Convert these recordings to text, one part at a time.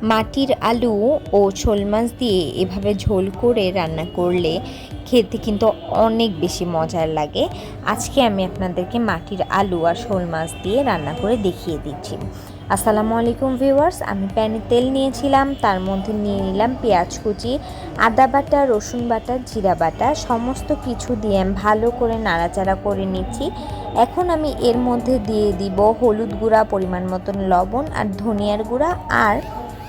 মাটির আলু ও শোল মাছ দিয়ে এভাবে ঝোল করে রান্না করলে খেতে কিন্তু অনেক বেশি মজার লাগে। আজকে আমি আপনাদেরকে মাটির আলু আর শোল মাছ দিয়ে রান্না করে দেখিয়ে দিচ্ছি। আসসালামু আলাইকুম ভিউয়ার্স, আমি প্যানে তেল নিয়েছিলাম, তার মধ্যে নিয়ে নিলাম পেঁয়াজ কুচি, আদা বাটা, রসুন বাটা, জিরা বাটা, সমস্ত কিছু দিয়ে আমি ভালো করে নাড়াচাড়া করে নিচ্ছি। এখন আমি এর মধ্যে দিয়ে দিব হলুদ গুঁড়া, পরিমাণ মতন লবণ আর ধনিয়ার গুঁড়া আর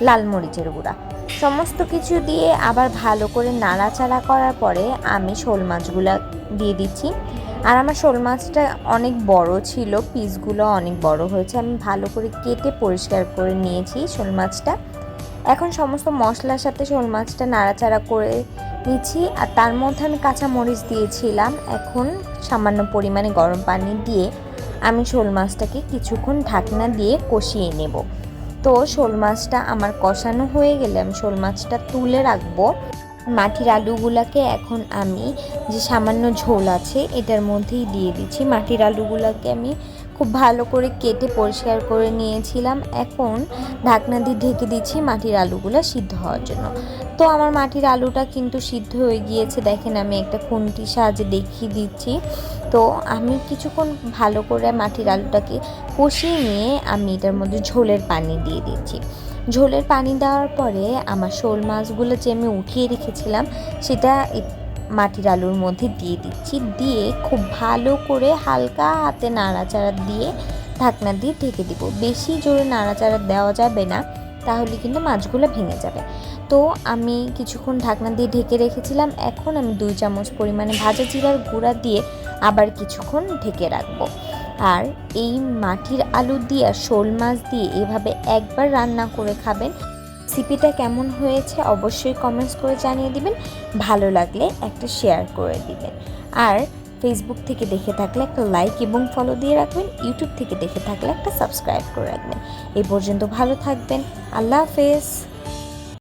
লাল মরিচের গুঁড়া। সমস্ত কিছু দিয়ে আবার ভালো করে নাড়াচাড়া করার পরে আমি শোল মাছগুলো দিয়ে দিচ্ছি। আর আমার শোল মাছটা অনেক বড় ছিল, পিসগুলো অনেক বড় হয়েছে, আমি ভালো করে কেটে পরিষ্কার করে নিয়েছি শোল মাছটা। এখন সমস্ত মশলার সাথে শোল মাছটা নাড়াচাড়া করে নিচ্ছি। আর তার মধ্যে আমি কাঁচা মরিচ দিয়েছিলাম। এখন সামান্য পরিমাণে গরম পানি দিয়ে আমি শোল মাছটাকে কিছুক্ষণ ঢাকনা দিয়ে কষিয়ে নেব। তো শোল মাছটা আমার কষানো হয়ে গেলে আমি শোল মাছটা তুলে রাখবো। মাটির আলুগুলোকে এখন আমি যে সামান্য ঝোল আছে এটার মধ্যেই দিয়ে দিচ্ছি। মাটির আলুগুলোকে আমি খুব ভালো করে কেটে পরিষ্কার করে নিয়েছিলাম। এখন ঢাকনা দিয়ে ঢেকে দিচ্ছি মাটির আলুগুলো সিদ্ধ হওয়ার জন্য। তো আমার মাটির আলুটা কিন্তু সিদ্ধ হয়ে গিয়েছে, দেখেন আমি একটা খুন্তির সাহায্যে দেখিয়ে দিচ্ছি। তো আমি কিছুক্ষণ ভালো করে মাটির আলুটাকে কষিয়ে নিয়ে আমি এটার মধ্যে ঝোলের পানি দিয়ে দিচ্ছি। ঝোলের পানি দেওয়ার পরে আমার শোল মাছগুলো যে আমি উঠিয়ে রেখেছিলাম সেটা মাটির আলুর মধ্যে দিয়ে দিচ্ছি। দিয়ে খুব ভালো করে হালকা হাতে নাড়াচাড়া দিয়ে ঢাকনা দিয়ে ঢেকে দিব। বেশি জোরে নাড়াচাড়া দেওয়া যাবে না, তাহলে কিন্তু মাছগুলো ভেঙে যাবে। তো আমি কিছুক্ষণ ঢাকনা দিয়ে ঢেকে রেখেছিলাম। এখন আমি 2 চামচ পরিমাণে ভাজা জিরার গুঁড়া দিয়ে আবার কিছুক্ষণ ঢেকে রাখবো। আর এই মাটির আলু দিয়ে আর শোল মাছ দিয়ে এভাবে একবার রান্না করে খাবেন। রেসিপিটা কেমন হয়েছে অবশ্যই কমেন্টস করে জানিয়ে দিবেন। ভালো লাগলে একটা শেয়ার করে দিবেন। আর ফেসবুক থেকে দেখে থাকলে একটা লাইক এবং ফলো দিয়ে রাখবেন। ইউটিউব থেকে দেখে থাকলে একটা সাবস্ক্রাইব করে রাখবেন। এই পর্যন্ত ভালো থাকবেন। আল্লাহ হাফেজ।